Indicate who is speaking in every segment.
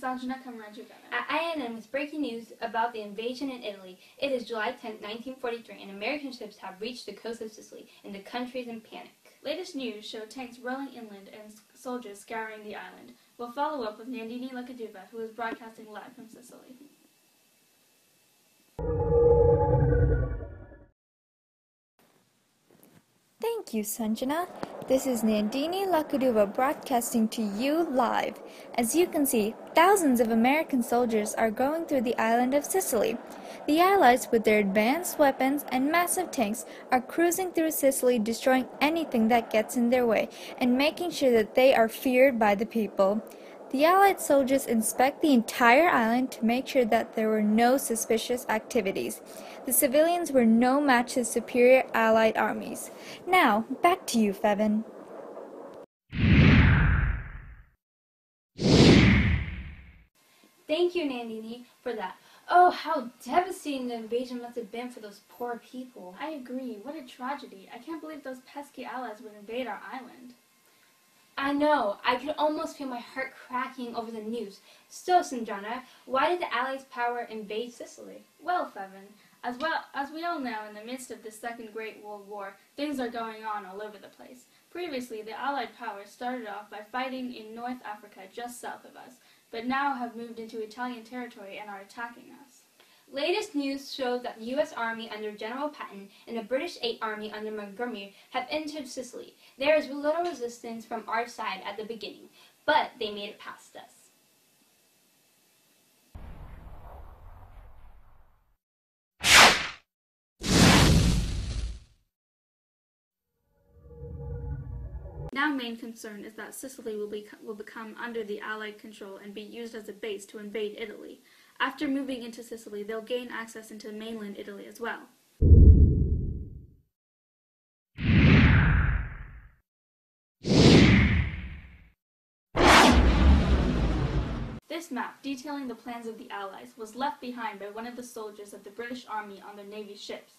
Speaker 1: Sanjana coming at you better.
Speaker 2: At INN with breaking news about the invasion in Italy. It is July 10, 1943, and American ships have reached the coast of Sicily, and the country is in panic.
Speaker 1: Latest news show tanks rolling inland and soldiers scouring the island. We'll follow up with Nandini Lakaduva, who is broadcasting live from Sicily.
Speaker 3: Thank you, Sanjana. This is Nandini Lakaduva broadcasting to you live. As you can see, thousands of American soldiers are going through the island of Sicily. The Allies, with their advanced weapons and massive tanks, are cruising through Sicily, destroying anything that gets in their way and making sure that they are feared by the people. The Allied soldiers inspect the entire island to make sure that there were no suspicious activities. The civilians were no match to superior Allied armies. Now, back to you, Fevin.
Speaker 2: Thank you, Nandini, for that. Oh, how devastating the invasion must have been for those poor people.
Speaker 1: I agree. What a tragedy. I can't believe those pesky Allies would invade our island.
Speaker 2: I know. I could almost feel my heart cracking over the news. So, Sanjana, why did the Allies' power invade Sicily?
Speaker 1: Well, Fevin, as we all know, in the midst of the Second Great World War, things are going on all over the place. Previously, the Allied powers started off by fighting in North Africa just south of us, but now have moved into Italian territory and are attacking us.
Speaker 2: Latest news shows that the U.S. Army under General Patton and the British 8th Army under Montgomery have entered Sicily. There is little resistance from our side at the beginning, but they made it past us.
Speaker 1: Now main concern is that Sicily will become under the Allied control and be used as a base to invade Italy. After moving into Sicily, they'll gain access into mainland Italy as well. This map, detailing the plans of the Allies, was left behind by one of the soldiers of the British Army on their Navy ships.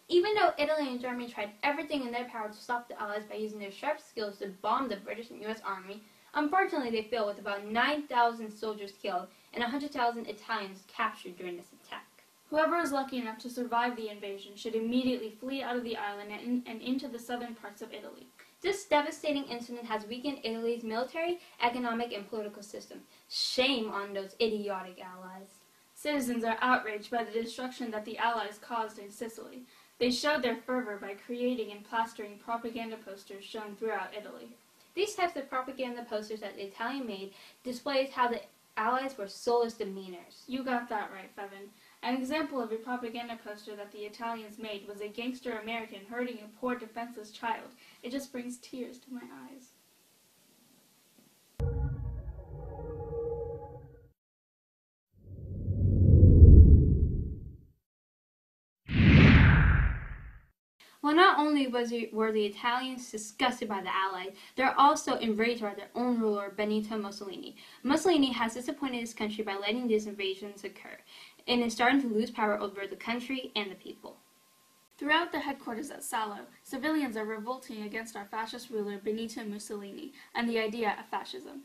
Speaker 2: Even though Italy and Germany tried everything in their power to stop the Allies by using their sharp skills to bomb the British and U.S. Army, unfortunately they failed with about 9,000 soldiers killed and 100,000 Italians captured during this attack.
Speaker 1: Whoever is lucky enough to survive the invasion should immediately flee out of the island and into the southern parts of Italy.
Speaker 2: This devastating incident has weakened Italy's military, economic, and political system. Shame on those idiotic Allies.
Speaker 1: Citizens are outraged by the destruction that the Allies caused in Sicily. They showed their fervor by creating and plastering propaganda posters shown throughout Italy.
Speaker 2: These types of propaganda posters that the Italian made displays how the Allies were soulless demeanors.
Speaker 1: You got that right, Fevin. An example of a propaganda poster that the Italians made was a gangster American hurting a poor defenseless child. It just brings tears to my eyes.
Speaker 2: Well, not only were the Italians disgusted by the Allies, they're also enraged by their own ruler, Benito Mussolini. Mussolini has disappointed his country by letting these invasions occur, and is starting to lose power over the country and the people.
Speaker 1: Throughout the headquarters at Salo, civilians are revolting against our fascist ruler, Benito Mussolini, and the idea of fascism.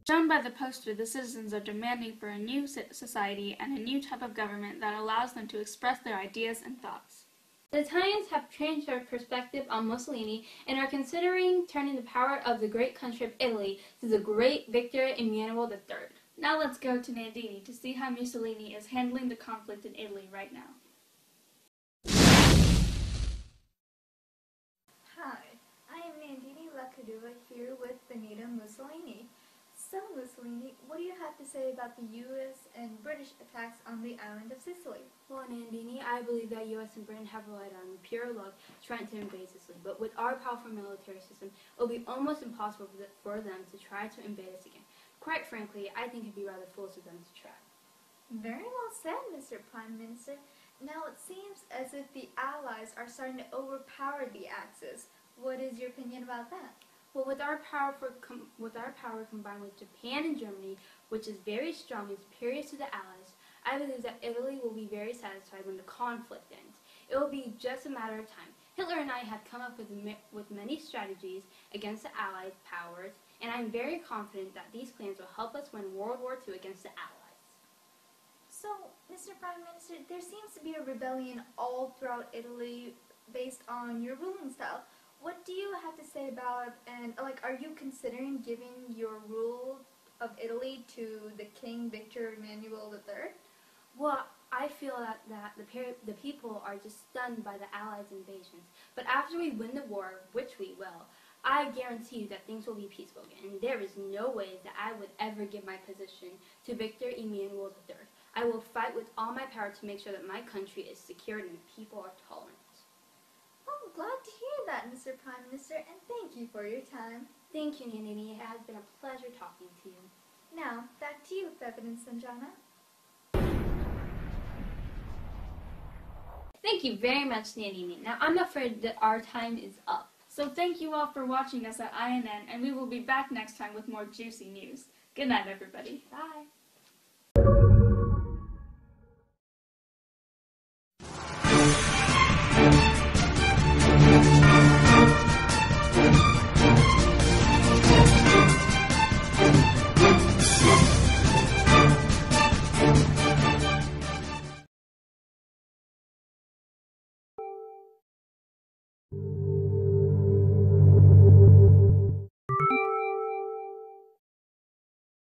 Speaker 1: Shown by the poster, the citizens are demanding for a new society and a new type of government that allows them to express their ideas and thoughts.
Speaker 2: The Italians have changed their perspective on Mussolini and are considering turning the power of the great country of Italy to the great Victor Emmanuel III.
Speaker 1: Now let's go to Nandini to see how Mussolini is handling the conflict in Italy right now.
Speaker 3: Hi, I am Nandini Lakaduva here with Benito Mussolini. So, Mussolini, what do you have to say about the U.S. and British attacks on the island of Sicily?
Speaker 2: Well, Nandini, I believe that U.S. and Britain have relied on pure luck trying to invade Sicily, but with our powerful military system, it will be almost impossible for them to try to invade us again. Quite frankly, I think it would be rather foolish of them to try.
Speaker 3: Very well said, Mr. Prime Minister. Now it seems as if the Allies are starting to overpower the Axis. What is your opinion about that?
Speaker 2: Well, with our power combined with Japan and Germany, which is very strong and superior to the Allies, I believe that Italy will be very satisfied when the conflict ends. It will be just a matter of time. Hitler and I have come up with many strategies against the Allied powers, and I'm very confident that these plans will help us win World War II against the Allies.
Speaker 3: So, Mr. Prime Minister, there seems to be a rebellion all throughout Italy based on your ruling style. What do you have to say about, and are you considering giving your rule of Italy to the King Victor Emmanuel III?
Speaker 2: Well, I feel that the people are just stunned by the Allies' invasions. But after we win the war, which we will, I guarantee you that things will be peaceful again. And there is no way that I would ever give my position to Victor Emmanuel III. I will fight with all my power to make sure that my country is secure and the people are tolerant.
Speaker 3: Oh, I'm glad to hear that, Mr. Prime Minister, and thank you for your time.
Speaker 2: Thank you, Nandini. It has been a pleasure talking to you.
Speaker 3: Now, back to you, Fevin and Sanjana.
Speaker 2: Thank you very much, Nandini. Now, I'm afraid that our time is up.
Speaker 1: So thank you all for watching us at INN, and we will be back next time with more juicy news. Good night, everybody.
Speaker 3: Bye.